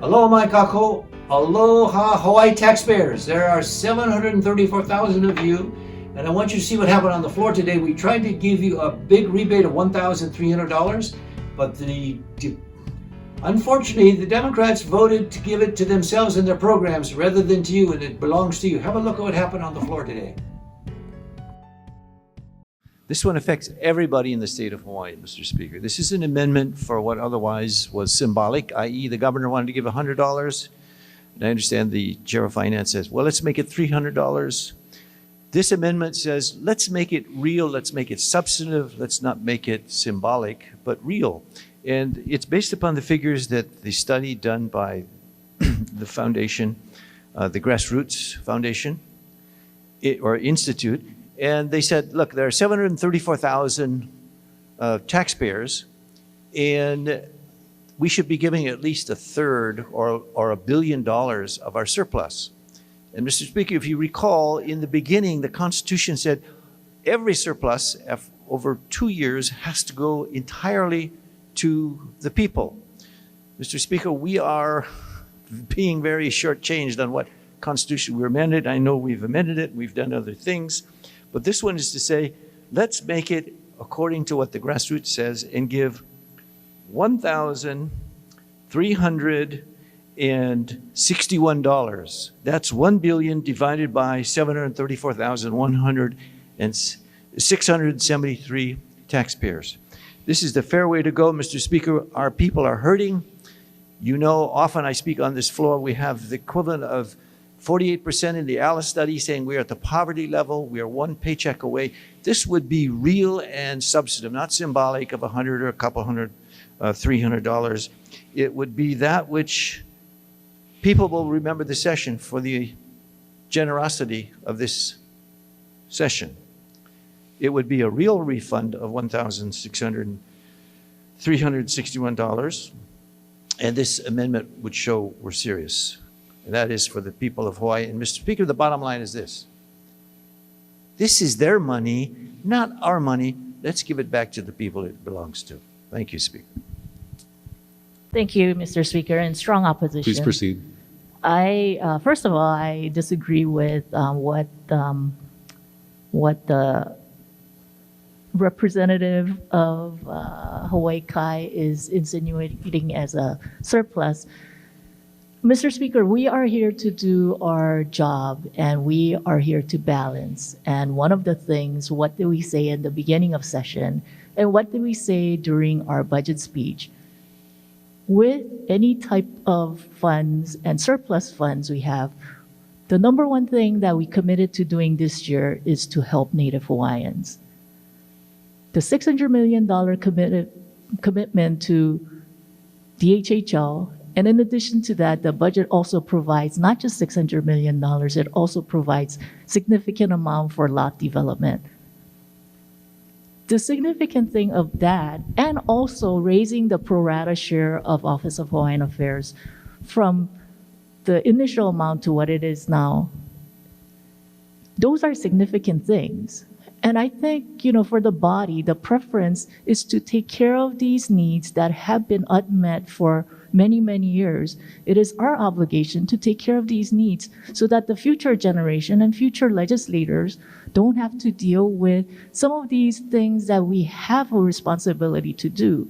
Aloha mai kako, aloha Hawaii taxpayers. There are 734,000 of you, and I want you to see what happened on the floor today. We tried to give you a big rebate of $1,300, but unfortunately, the Democrats voted to give it to themselves and their programs rather than to you, and it belongs to you. Have a look at what happened on the floor today. This one affects everybody in the state of Hawaii, Mr. Speaker. This is an amendment for what otherwise was symbolic, i.e. the governor wanted to give $100. And I understand the chair of finance says, well, let's make it $300. This amendment says, let's make it real, let's make it substantive, let's not make it symbolic, but real. And it's based upon the figures that the study done by the foundation, the Grassroots Foundation, or Institute, and they said, look, there are 734,000 taxpayers, and we should be giving at least a third or $1 billion of our surplus. And Mr. Speaker, if you recall, in the beginning, the Constitution said every surplus over 2 years has to go entirely to the people. Mr. Speaker, we are being very shortchanged on what Constitution we amended. I know we've amended it, we've done other things. But this one is to say, let's make it according to what the Grassroots says and give $1,361. That's $1 billion divided by 673 taxpayers. This is the fair way to go, Mr. Speaker. Our people are hurting. You know, often I speak on this floor, we have the equivalent of 48% in the Alice study saying we are at the poverty level, we are one paycheck away. This would be real and substantive, not symbolic of $100 or a couple hundred, $300. It would be that which people will remember the session for the generosity of this session. It would be a real refund of $361, and this amendment would show we're serious. And that is for the people of Hawaii. And Mr. Speaker, the bottom line is this. This is their money, not our money. Let's give it back to the people it belongs to. Thank you, Speaker. Thank you, Mr. Speaker. In strong opposition. Please proceed. First of all, I disagree with what the representative of Hawai'i is insinuating as a surplus. Mr. Speaker, we are here to do our job and we are here to balance. And one of the things, what do we say in the beginning of session and what do we say during our budget speech? With any type of funds and surplus funds we have, the number one thing that we committed to doing this year is to help Native Hawaiians. The $600 million commitment to DHHL, and in addition to that, the budget also provides not just $600 million, it also provides significant amount for lot development. The significant thing of that, and also raising the pro rata share of Office of Hawaiian Affairs from the initial amount to what it is now, those are significant things. And I think, for the body, the preference is to take care of these needs that have been unmet for many, many years. It is our obligation to take care of these needs so that the future generation and future legislators don't have to deal with some of these things that we have a responsibility to do.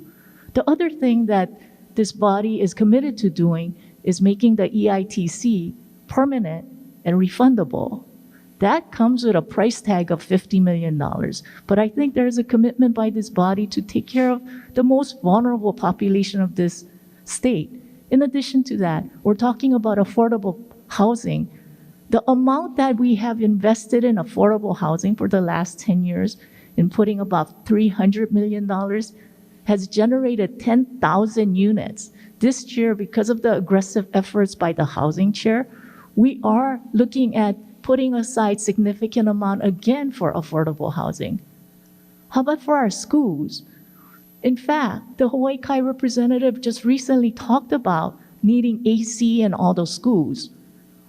The other thing that this body is committed to doing is making the EITC permanent and refundable. That comes with a price tag of $50 million. But I think there's a commitment by this body to take care of the most vulnerable population of this state. In addition to that, we're talking about affordable housing. The amount that we have invested in affordable housing for the last 10 years in putting about $300 million has generated 10,000 units. This year, because of the aggressive efforts by the housing chair, we are looking at putting aside significant amount again for affordable housing. How about for our schools? In fact, the Hawai'i representative just recently talked about needing AC in all those schools.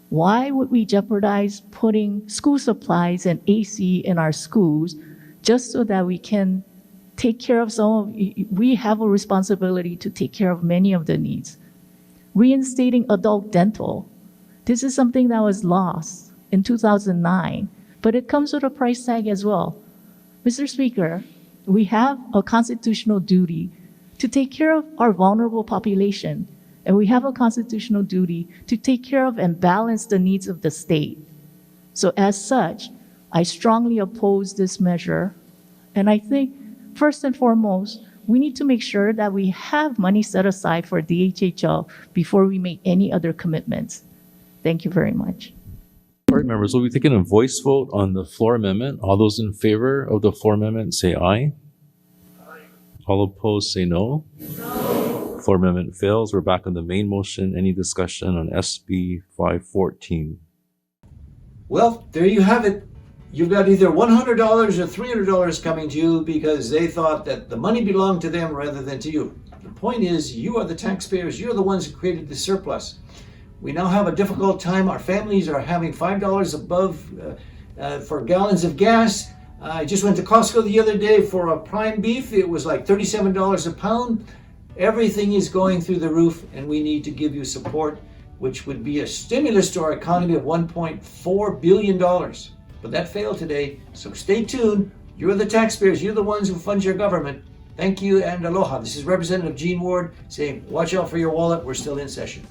Why would we jeopardize putting school supplies and AC in our schools just so that we can take care of we have a responsibility to take care of many of the needs. reinstating adult dental. This is something that was lost in 2009, but it comes with a price tag as well. Mr. Speaker, we have a constitutional duty to take care of our vulnerable population, and we have a constitutional duty to take care of and balance the needs of the state. So as such, I strongly oppose this measure, and I think first and foremost, we need to make sure that we have money set aside for DHHL before we make any other commitments. Thank you very much. All right, members, we'll be taking a voice vote on the floor amendment. All those in favor of the floor amendment say aye. Aye. All opposed say no. No. Floor amendment fails. We're back on the main motion. Any discussion on SB 514? Well, there you have it. You've got either $100 or $300 coming to you because they thought that the money belonged to them rather than to you. The point is, you are the taxpayers. You're the ones who created the surplus. We now have a difficult time. Our families are having $5 above for gallons of gas. I just went to Costco the other day for a prime beef. It was like $37 a pound. Everything is going through the roof, and we need to give you support, which would be a stimulus to our economy of $1.4 billion. But that failed today, so stay tuned. You're the taxpayers. You're the ones who fund your government. Thank you and aloha. This is Representative Gene Ward saying, watch out for your wallet. We're still in session.